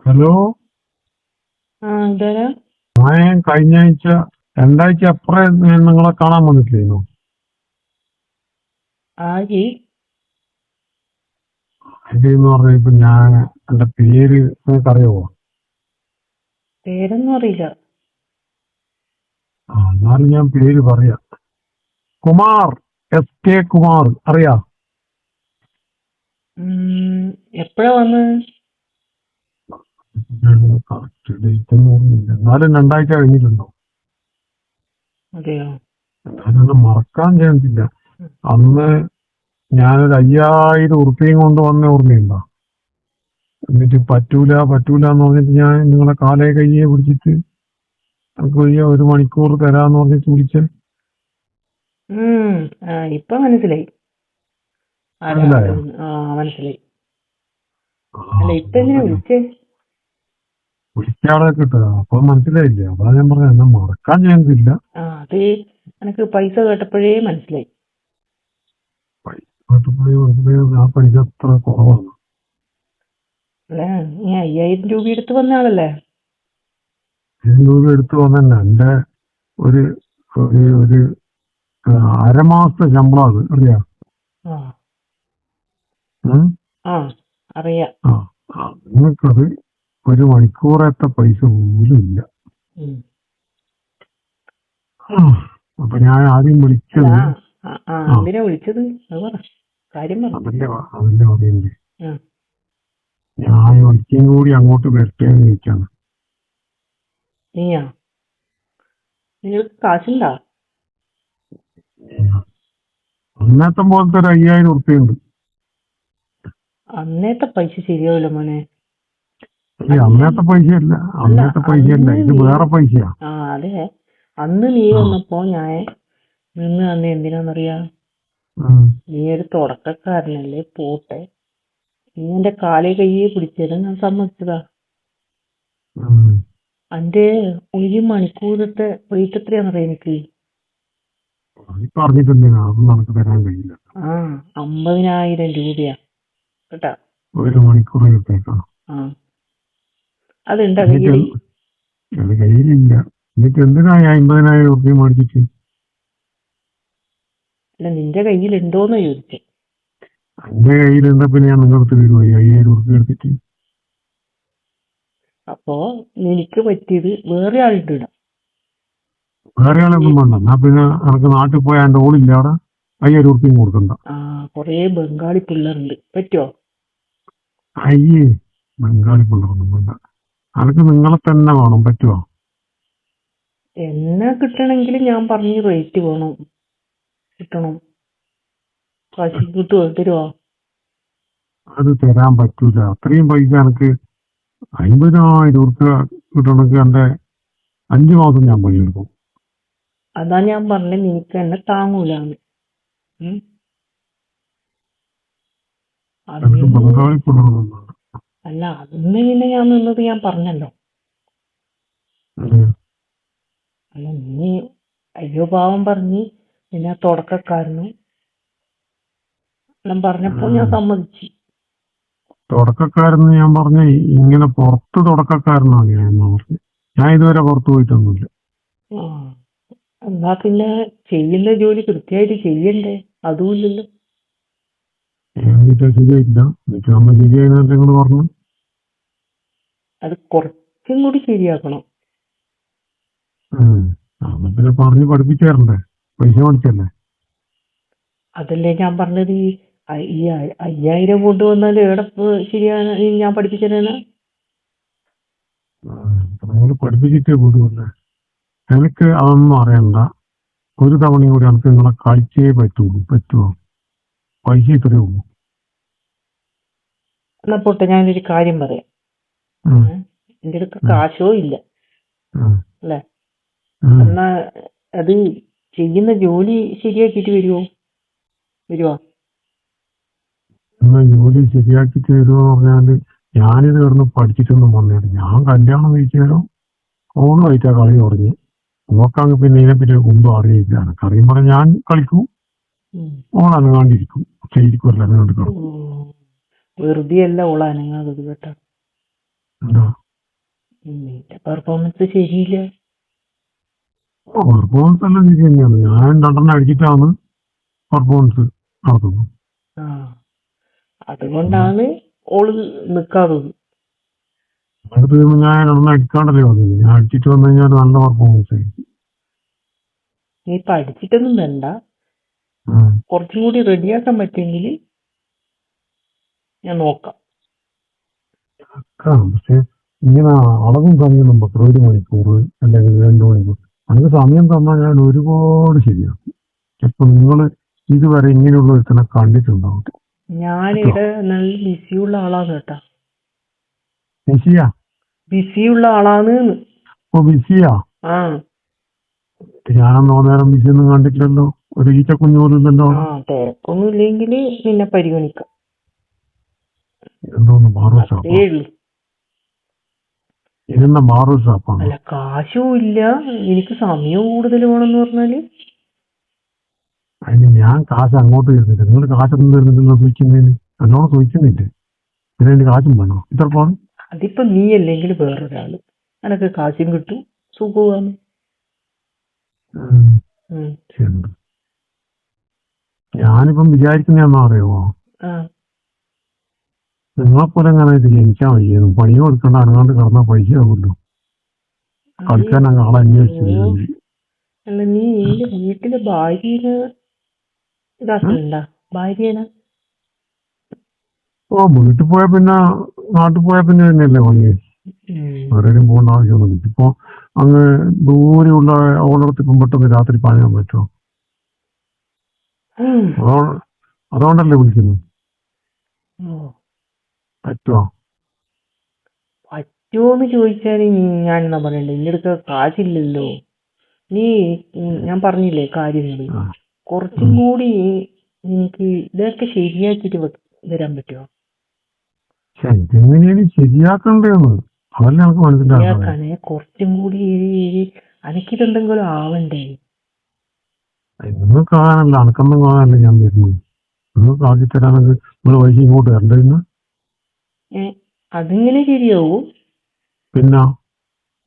Hello. ഇതാരാ? ഞാൻ കഴിഞ്ഞ ആഴ്ച രണ്ടാഴ്ച അപ്പുറം ഞാൻ നിങ്ങളെ കാണാൻ വന്നിട്ടില്ലായിരുന്നു. ആജി എന്ന് പറഞ്ഞ ഇപ്പൊ ഞാൻ എന്റെ പേര് നിങ്ങൾക്ക് അറിയാവോ? പേരൊന്നും അറിയില്ല. എന്നാലും ഞാൻ പേര് പറയാം. കുമാർ, SK കുമാർ അറിയാ? എപ്പോഴാ വന്ന്? കറക്റ്റ് ഡേറ്റ് ഒന്നും ഓർമ്മയില്ല, എന്നാലും രണ്ടാഴ്ച കഴിഞ്ഞിട്ടുണ്ടോ? അതെയോ? ഞാനൊന്നും മറക്കാൻ ചാൻസില്ല. അന്ന് ഞാനൊരു 5000 ഉറുപ്പികയും കൊണ്ട് വന്ന ഓർമ്മയുണ്ടോ? എന്നിട്ട് പറ്റൂല എന്ന് പറഞ്ഞിട്ട് ഞാൻ നിങ്ങളെ കാലേ കയ്യെ പിടിച്ചിട്ട് നമുക്ക് 1 മണിക്കൂർ തരാന്ന് പറഞ്ഞിട്ട് വിളിച്ചേ. ഇപ്പൊ മനസ്സിലായി. മനസ്സിലായോ? മനസ്സിലായി. അല്ല, ഇപ്പൊ എങ്ങനെ വിളിച്ചേ? വിളിക്കാളെ കിട്ടുക അപ്പൊ മനസ്സിലായില്ലേ? അതാ ഞാൻ പറഞ്ഞ എന്നെ മറക്കാൻ ചാൻസില്ല. അത് എനിക്ക് പൈസ കേട്ടപ്പോഴേ മനസ്സിലായി. ആ പൈസ അത്ര കുറവാണ്. അല്ലേ, നീ 5000 രൂപ എടുത്ത് വന്ന ആളല്ലേ? 1000 രൂപ എടുത്തു വന്നെ. എന്റെ ഒരു ഒരു അരമാസത്തെ ശമ്പളം അത് അറിയാം. അറിയാം. നിങ്ങൾക്കത് 1 മണിക്കൂറത്തെ പൈസ പോലും ഇല്ല. അപ്പൊ ഞാൻ ആദ്യം വിളിച്ചത് എന്തിനാ വിളിച്ചത്? അതിന്റെ പറയുന്നത് ഞാൻ ഒരിക്കലും കൂടി അങ്ങോട്ട് വരട്ടേന്ന് ചോദിക്കാണ്. നീയാ? നിങ്ങൾക്ക് കാശുണ്ടാ? അന്നത്തെ പോലത്തെ ഒരു 5000 ഉറുപ്പിക ഉണ്ട്. അന്നത്തെ പൈസ ശരിയാവില്ല മോനെ. അന്നത്തെ പൈസയല്ല, ഇത് വേറെ പൈസയാ. അതെ, അന്ന് നീ വന്നപ്പോ ഞാൻ നിന്ന് തന്നെ എന്തിനാന്നറിയാ? നീ ഒരു തുടക്കക്കാരനല്ലേ, പോട്ടെ, നീ എന്റെ കാലേ കയ്യെ പിടിച്ചത് ഞാൻ സമ്മതിച്ചതാ. അന്റെ 1 മണിക്കൂറത്തെ റേറ്റ് എത്രയാന്നറിയാം എനിക്ക്? പറഞ്ഞിട്ടുണ്ടെങ്കിൽ അതൊന്നും നമുക്ക് തരാൻ കഴിയില്ല. 50,000 രൂപയാ കേട്ടാ. 1 മണിക്കൂർ കിട്ടേക്കാം. അതുണ്ടാ കയ്യിലില്ല. എന്നിട്ട് എന്തിനാ 50,000 ഉറുപ്പിക മേടിച്ചിട്ട്? അല്ല, നിന്റെ കയ്യിലുണ്ടോന്ന് ചോദിച്ചേ. എന്റെ കയ്യിലുണ്ടാ പിന്നെ ഞാൻ നിങ്ങളുടെ തരുമോ 5000 ഉറുപ്പിക എടുത്തിട്ട്? അപ്പോ എനിക്ക് പറ്റിയത് വേറെ ആളുണ്ട്. വേറെ ആളൊന്നും വേണ്ട. എന്നാ പിന്നെ എനിക്ക് നാട്ടിൽ പോയാൽ എന്റെ ഓളില്ല, അവിടെ 5000 ഉറുപ്പിയും കൊടുക്കണ്ട. കൊറേ ബംഗാളി പിള്ളേരുണ്ട്, പറ്റുമോ? ബംഗാളി പിള്ളേരൊന്നും വേണ്ട. എനിക്ക് നിങ്ങളെ തന്നെ വേണം, പറ്റുമോ? എന്നെ കിട്ടണമെങ്കിൽ ഞാൻ പറഞ്ഞ റേറ്റ് കിട്ടണം. കാശ് കിട്ടുമോ? തരുമോ? അത് തരാൻ പറ്റൂല. അത്രയും പൈസ എനിക്ക് 50,000 ഉറുപ്പിക കിട്ടണമെങ്കിൽ എന്റെ 5 മാസം ഞാൻ പണിയെടുക്കും. അതാ ഞാൻ പറഞ്ഞത്, നിനക്ക് എന്നെ താങ്ങൂലാന്ന്. ബംഗാളി പിള്ളേരൊന്നും വേണ്ട. അല്ല, അന്ന് പിന്നെ ഞാൻ നിന്നത് ഞാൻ പറഞ്ഞല്ലോ. അല്ല, നീ അയ്യോ പാവം പറഞ്ഞ് പിന്നെ തുടക്കക്കാരനും എല്ലാം പറഞ്ഞപ്പോ ഞാൻ സമ്മതിച്ചു. തുടക്കക്കാരെന്ന് ഞാൻ പറഞ്ഞ ഇങ്ങനെ പുറത്ത് തുടക്കക്കാരനാണ് ഞാൻ ഇതുവരെ പുറത്തു പോയിട്ടൊന്നുമില്ല. എന്നാ പിന്നെ ചെയ്യുന്ന ജോലി കൃത്യമായിട്ട് ചെയ്യണ്ടേ? അതുമില്ലല്ലോ. ശരിയായില്ല. നിങ്ങൾ പറഞ്ഞു അത് കുറച്ചും കൂടി ശരിയാക്കണം. പിന്നെ പറഞ്ഞ് പഠിപ്പിച്ചേരണ്ടേ? പൈസ മേടിച്ചല്ലേ? അതല്ലേ ഞാൻ പറഞ്ഞത്. ഈ 5000 കൊണ്ടുവന്നാൽ എവിടെ ശരിയാണ് ഞാൻ പഠിപ്പിച്ചതന്നെ. നിങ്ങൾ പഠിപ്പിച്ചിട്ടേ പോലുമല്ലേ. എനിക്ക് അതൊന്നും അറിയണ്ട. ഒരു തവണയും കൂടി എനിക്ക് നിങ്ങളെ കളിച്ചേ പറ്റുമോ? പൈസ ഇത്രയേ ഉള്ളൂ. എന്നാ പോട്ടെ, ഞാനൊരു കാര്യം പറയാം. എന്റെ അടുത്ത് കാശോ ഇല്ല അല്ലേ? എന്നാ അത് ചെയ്യുന്ന ജോലി ശരിയാക്കിട്ട് വരുമോ? ജോലി ശരിയാക്കിട്ട് വരുമോ പറഞ്ഞാല് ഞാനിത് കിടന്ന് പഠിച്ചിട്ടൊന്നും വന്നേരം ഞാൻ കല്യാണം കഴിച്ചാലോ ഓണമായിട്ടാ കളി തുടങ്ങി. നോക്കാങ്ക് പിന്നെ ഇതിനെപ്പറ്റി ഒന്നും അറിയില്ല. കറിയും പറഞ്ഞ ഞാൻ കളിക്കും, ഓണനങ്ങാണ്ടിരിക്കും. ശരിക്കുമല്ല അതുകൊണ്ട് വെറുതെ അല്ല ഓള അനങ്ങാതത് കേട്ടാ. എന്താ നിന്റെ പെർഫോമൻസ് ശരിയില്ല. പെർഫോമൻസ് എല്ലാം ശരി തന്നെയാണ്. ഞാൻ 2 അടിച്ചിട്ടാണ് പെർഫോമൻസ് നടത്തുന്നത്. ആ അതുകൊണ്ടാണ് ഓള് നിക്കാത്തത്. അടുത്ത് കഴിയുമ്പോൾ ഞാൻ 2 അടിക്കാണ്ടല്ലേ വന്നത്. ഞാൻ അടിച്ചിട്ട് വന്നു കഴിഞ്ഞാൽ നല്ല പെർഫോമൻസ് ആയിരിക്കും. നീ ഇപ്പൊ അടിച്ചിട്ടൊന്നും വേണ്ട, കുറച്ചും കൂടി റെഡിയാക്കാൻ പറ്റുമെങ്കിൽ ഞാൻ നോക്കാം. പക്ഷെ ഇങ്ങനെ അളവും സമയം 1 മണിക്കൂർ അല്ലെങ്കിൽ 2 മണിക്കൂർ നമുക്ക് സമയം തന്നാൽ ഞാൻ ഒരുപാട് ശരിയാക്കും. ഇപ്പൊ നിങ്ങൾ ഇതുവരെ ഇങ്ങനെയുള്ള ഒരുത്തനെ കണ്ടിട്ടുണ്ടാവും. ഞാനിവിടെ നല്ല ബിസിയുള്ള ആളാണ് കേട്ടാ. ബിസിയാ? ബിസിയുള്ള ആളാണ്. ഇപ്പൊ ബിസിയാ? ആ ഞാനൊന്നോ നേരം ബിസി ഒന്നും കണ്ടിട്ടില്ലല്ലോ. ഒരു ഈച്ച കുഞ്ഞു പോലും ഇല്ലല്ലോ. തിരക്കൊന്നും ഇല്ലെങ്കിൽ നിന്നെ പരിഗണിക്കാം. എന്തോന്ന് ബാർബർ ഷോപ്പ്? ഇതെന്താ ബാർബർ ഷോപ്പാണ്? അല്ല, കാശും ഇല്ല, എനിക്ക് സമയവും കൂടുതൽ വേണമെന്ന് പറഞ്ഞാല്. അതിന് ഞാൻ കാശ് അങ്ങോട്ട് തരുന്നില്ല. നിങ്ങൾ കാശൊന്നും തരുന്നില്ലല്ലോ ചോദിക്കുന്നതിന്. നല്ലോണം ചോദിക്കുന്നില്ലേ? പിന്നെ അതിന് കാശും വേണോ? ഇത്ര പോണം. അതിപ്പോ നീ അല്ലെങ്കിൽ വേറൊരാള്, എനക്ക് കാശും കിട്ടും, സുഖമാണ്. ഞാനിപ്പം വിചാരിക്കുന്ന അറിയാമോ, നിങ്ങളെപ്പോലെ എങ്ങനെ ഇത് ജനിക്കാൻ വയ്യായിരുന്നു. പണിയും എടുക്കണ്ട, അനങ്ങാണ്ട് കിടന്നാ പൈസ ആവുമല്ലോ. കളിക്കാൻ ആളെ അന്വേഷിച്ചില്ല. അല്ല, നീ എന്റെ വീട്ടിലെ ഭാര്യനെ ഇതാക്കണ്ട. ഭാര്യനെ വീട്ടിൽ പോയാ പിന്നെ നാട്ടിൽ പോയാ പിന്നെ തന്നെയല്ലേ പണി. വേറെയും പോകേണ്ട ആവശ്യമൊന്നുമില്ല. ഇപ്പൊ അങ്ങ് ദൂരെയുള്ള ഓളടത്ത് ഇപ്പം പെട്ടെന്ന് രാത്രി പായാൻ പറ്റുമോ? അതുകൊണ്ടല്ലേ വിളിക്കുന്നത്. പറ്റുമോ? പറ്റുമോന്ന് ചോദിച്ചാല് ഞാൻ എന്നാ പറയണ്ടേ, എന്റെ അടുത്ത് കാശില്ലല്ലോ. നീ ഞാൻ പറഞ്ഞില്ലേ കാര്യങ്ങള്, കുറച്ചും കൂടി എനിക്ക് ഇതൊക്കെ ശരിയാക്കിട്ട് വരാൻ പറ്റുമോ? ഇതെങ്ങനെയാണ് ശരിയാക്കണ്ടേന്ന് അതല്ലേ നമുക്ക് മനസ്സിലാക്കാനേ. കുറച്ചും കൂടി അനക്കിതെന്തെങ്കിലും ആവണ്ടേ? നിങ്ങൾക്ക് ആകാനല്ല, അനക്കൊന്നും ആകാനല്ല ഞാൻ വരുന്നത്. നിങ്ങൾക്ക് ആക്കി തരാനൊക്കെ നിങ്ങൾ പൈസ ഇങ്ങോട്ട് തരണ്ടേന്ന്. അതിങ്ങനെ ശരിയാവൂ? പിന്നെ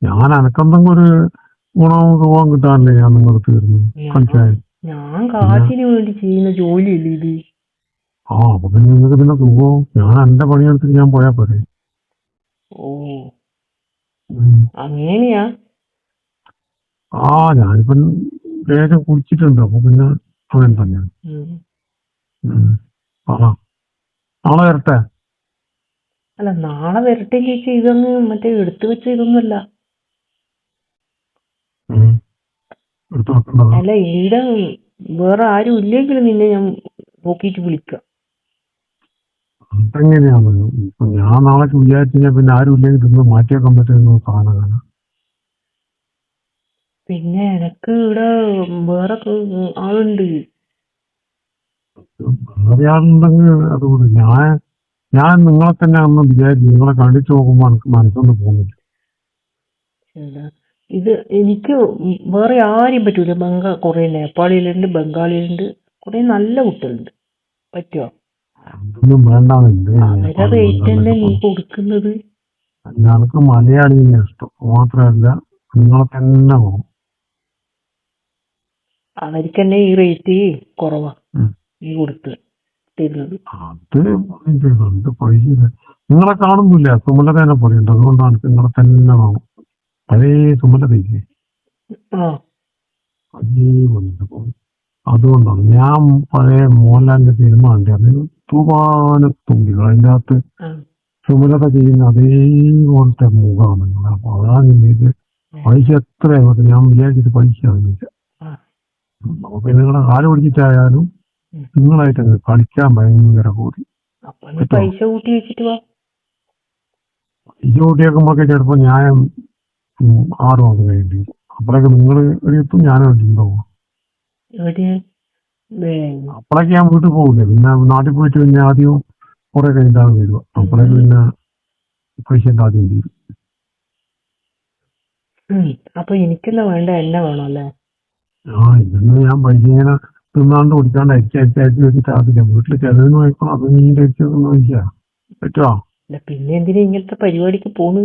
ഞാൻ അനക്കെന്തെങ്കിലും ഒരു ഗുണവും സുഖവും കിട്ടാനല്ലേ ഞാൻ നിങ്ങൾക്ക് തരുന്നത്. കളിക്കാൻ ഞാൻ കാശിന് വേണ്ടി ചെയ്യുന്ന ജോലിയല്ലേ ഇത്. അപ്പൊ പിന്നെ നിങ്ങൾക്ക് പിന്നെ സുഖവും. ഞാൻ എന്റെ പണിയെടുത്തിട്ട് ഞാൻ പോയാ പോരെ. ഓ അങ്ങനെയാ? ഞാനിപ്പം വേഗം കുടിച്ചിട്ടുണ്ട്. അപ്പൊ പിന്നെ അങ്ങനെ തന്നെയാണ്. നാളെ വരട്ടെ? അല്ല, നാളെ വരട്ടെ ചേച്ചി. ഇതൊന്ന് മറ്റേ എടുത്തു വെച്ച ഇതൊന്നുമല്ല. അല്ല, ഇവിടെ വേറെ ആരും ഇല്ലെങ്കിൽ നിന്നെ ഞാൻ നോക്കിയിട്ട് വിളിക്കാം. അതെങ്ങനെയാണ്? ഇപ്പൊ ഞാൻ നാളെ വിചാരിച്ചാൽ പിന്നെ ആരും ഇല്ലെങ്കിൽ ഇതൊന്ന് മാറ്റിയേക്കാൻ പറ്റുന്ന സാധനമാണ്. പിന്നെ എനക്ക് ഇവിടെ വേറെ ആളുണ്ട്. വേറെ ആളുണ്ടെങ്കിൽ അതുകൊണ്ട് ഞാൻ നിങ്ങളെ തന്നെ ഒന്ന് വിചാരിച്ചു. നിങ്ങളെ കണ്ടിച്ചു നോക്കുമ്പോ എനിക്ക് മനസ്സൊന്നും പോകുന്നില്ല. ഇത് എനിക്ക് വേറെ ആരെയും പറ്റൂല. കുറെ നേപ്പാളിയിലുണ്ട്, ബംഗാളിയിലുണ്ട്, കുറെ നല്ല കുട്ടികളുണ്ട്. പറ്റുമോ? അതൊന്നും വേണ്ടാന്നുണ്ട്. അവരുടെ റേറ്റ് തന്നെ നീ കൊടുക്കുന്നത്. ഞങ്ങൾക്ക് മലയാളിനെ ഇഷ്ടം മാത്രമല്ല, നിങ്ങളെ തന്നെ പോകും. അവർക്ക് തന്നെ ഈ റേറ്റ് കുറവാ നീ കൊടുത്ത് തരുന്നത്. അത് പൈസ നിങ്ങളെ കാണുന്നില്ല. സുമലതേനെ പറയുന്നുണ്ട്. അതുകൊണ്ടാണ് നിങ്ങളെ തന്നെ കാണും. പഴയ സുമലതയില്ലേ, അതുകൊണ്ടാണ്. ഞാൻ പഴയ മോഹൻലാലിന്റെ സിനിമ കണ്ടേ, അതിന് തൂവാനത്തുമ്പികൾ. അതിൻ്റെ അകത്ത് സുമലത ചെയ്യുന്ന അതേപോലത്തെ മുഖമാണ് നിങ്ങളെ. അപ്പൊ അതാണ് ഇത് പൈസ എത്രയാകും. ഞാൻ വിചാരിച്ചിട്ട് പൈസ ആകുന്നില്ല. അപ്പൊ പിന്നെ നിങ്ങളെ കാല് പിടിച്ചിട്ടായാലും നിങ്ങളായിട്ട് കളിക്കാൻ ഭയങ്കര കൂടി. പൈസ കൂട്ടി വെച്ചിട്ട് പൈസ കൂട്ടിയേക്കുമ്പോഴൊക്കെ ചിലപ്പോ ഞാൻ 6 മാസം കഴിയേണ്ടി വരും. അപ്പോഴൊക്കെ നിങ്ങൾ എത്തും, ഞാൻ ഉണ്ടാവും. അപ്പോഴൊക്കെ ഞാൻ വീട്ടിൽ പോകില്ലേ. പിന്നെ നാട്ടിൽ പോയിട്ട് പിന്നെ ആദ്യം കുറെ കഴിഞ്ഞിട്ടാണ് വരിക. അപ്പോഴേക്ക് പിന്നെ പൈസ ആദ്യം തീരും. അപ്പൊ എനിക്കെന്നാ വേണ്ട? എന്നെ വേണം അല്ലേ? ഇതൊന്നും ഞാൻ പൈസ ഇങ്ങനെ തിന്നാണ്ട് കുടിക്കാണ്ട് അരിച്ച് വെച്ചിട്ട് ആദ്യം വീട്ടിൽ ചെലവിന് വായിക്കണം. അത് നീ അരിച്ചു പൈസ പറ്റുമോ? അല്ല പിന്നെ എന്തിനാ ഇങ്ങനത്തെ പരിപാടിക്ക് പോണ്?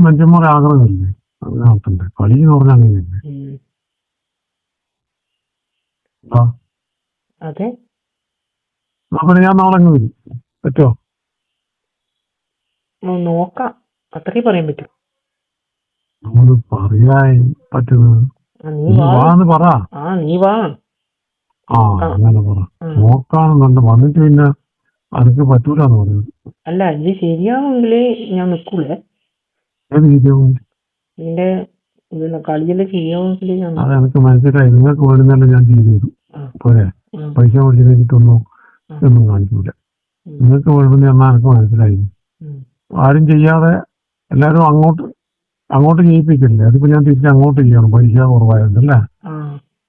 മനുഷ്യന്മാരെ ആഗ്രഹമില്ലേ അതിനകത്തുണ്ട്. കളി എന്ന് പറഞ്ഞാൽ അങ്ങനെയല്ലേ. ഉം. ആ അതെ. നോക്കണേ, ഞാൻ നാളെ അങ്ങ് വരും. പറ്റോ? നോക്കാം, അത്രേ പറയാൻ പറ്റൂ. നമുക്ക് പറയാൻ പറ്റുന്നത് നീ നീ വാ. വാന്ന് പറ. നീ വാ. ആ അങ്ങനെ പറ. നോക്കാണെന്നുണ്ട് വന്നിട്ട് പിന്നെ അതൊക്കെ പറ്റൂലെന്ന് പറയുന്നത്. അല്ല ഇത് ശരിയാണെങ്കിലേ ഞാൻ നിക്കൂലേ. ഏത് ശരിയാവും? നിന്റെ കളിയെല്ലാം ശരിയാവുമെങ്കിലേ ഞാൻ അത് എനിക്ക് മനസ്സിലായി. നിങ്ങൾക്ക് വേണ്ടുന്നല്ല ഞാൻ ചെയ്തു തരും. പോരെ, പൈസ മേടിച്ചിട്ടൊന്നും ഒന്നും കാണിക്കൂല. നിങ്ങൾക്ക് വേണ്ടുന്ന എന്നാൽ എനിക്ക് മനസ്സിലായി. ആരും ചെയ്യാതെ എല്ലാരും അങ്ങോട്ട് ചെയ്യിപ്പിക്കില്ലേ. അതിപ്പോ ഞാൻ തിരിച്ച് അങ്ങോട്ട് ചെയ്യണം പൈസ കുറവായതല്ലേ.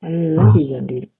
എല്ലാം ചെയ്യേണ്ടി വരും.